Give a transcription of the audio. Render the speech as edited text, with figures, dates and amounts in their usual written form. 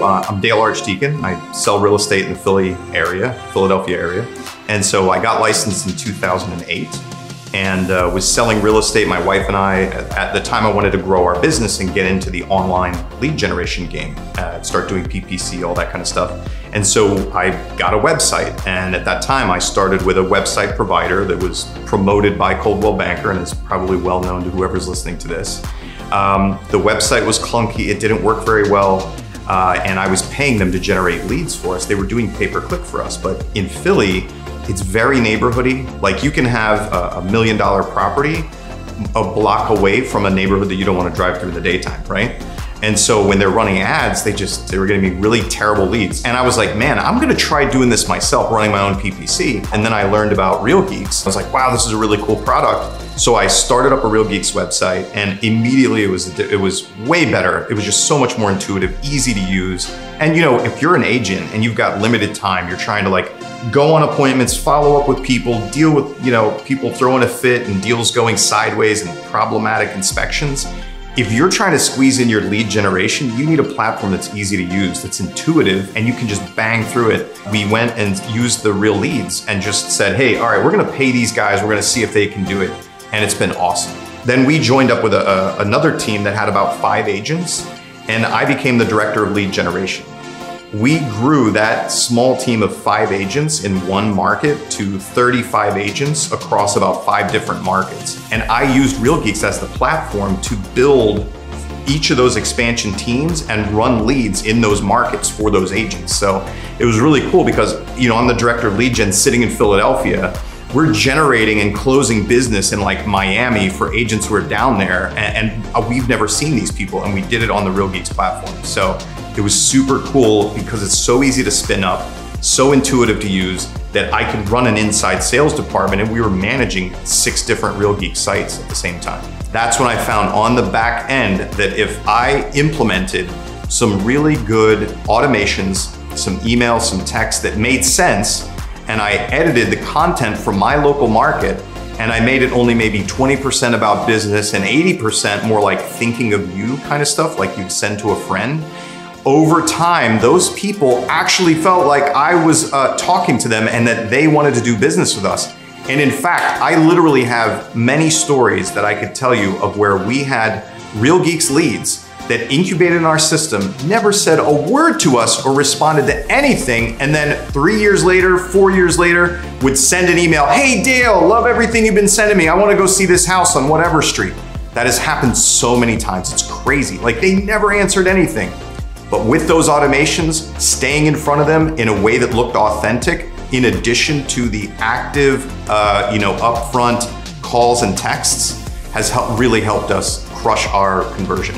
I'm Dale Archdekin. I sell real estate in the Philadelphia area. And so I got licensed in 2008 and was selling real estate. My wife and I, at the time, I wanted to grow our business and get into the online lead generation game, start doing PPC, all that kind of stuff. And so I got a website. And at that time, I started with a website provider that was promoted by Coldwell Banker and is probably well known to whoever's listening to this. The website was clunky, it didn't work very well, and I was paying them to generate leads for us. They were doing pay-per-click for us, but in Philly, it's very neighborhoody. Like, you can have a $1 million property a block away from a neighborhood that you don't want to drive through in the daytime, right? And so when they're running ads, they were getting me really terrible leads. And I was like, man, I'm gonna try doing this myself, running my own PPC. And then I learned about Real Geeks. I was like, wow, this is a really cool product. So I started up a Real Geeks website, and immediately it was way better. It was just so much more intuitive, easy to use. And you know, if you're an agent and you've got limited time, you're trying to like go on appointments, follow up with people, deal with, you know, people throwing a fit and deals going sideways and problematic inspections. If you're trying to squeeze in your lead generation, you need a platform that's easy to use, that's intuitive, and you can just bang through it. We went and used the Real Leads and just said, hey, all right, we're gonna pay these guys, we're gonna see if they can do it. And it's been awesome. Then we joined up with another team that had about 5 agents, and I became the director of lead generation. We grew that small team of 5 agents in one market to 35 agents across about 5 different markets. And I used Real Geeks as the platform to build each of those expansion teams and run leads in those markets for those agents. So it was really cool because, you know, I'm the director of lead gen sitting in Philadelphia. We're generating and closing business in like Miami for agents who are down there, and we've never seen these people, and we did it on the Real Geeks platform. So it was super cool because it's so easy to spin up, so intuitive to use, that I could run an inside sales department, and we were managing 6 different Real Geeks sites at the same time. That's when I found on the back end that if I implemented some really good automations, some email, some text that made sense, and I edited the content from my local market, and I made it only maybe 20% about business and 80% more like thinking of you kind of stuff, like you'd send to a friend. Over time, those people actually felt like I was talking to them and that they wanted to do business with us. And in fact, I literally have many stories that I could tell you of where we had Real Geeks leads that incubated in our system, never said a word to us or responded to anything, and then 3 years later, 4 years later, would send an email, hey Dale, love everything you've been sending me. I wanna go see this house on whatever street. That has happened so many times, it's crazy. Like, they never answered anything. But with those automations, staying in front of them in a way that looked authentic, in addition to the active, upfront calls and texts, has really helped us crush our conversion.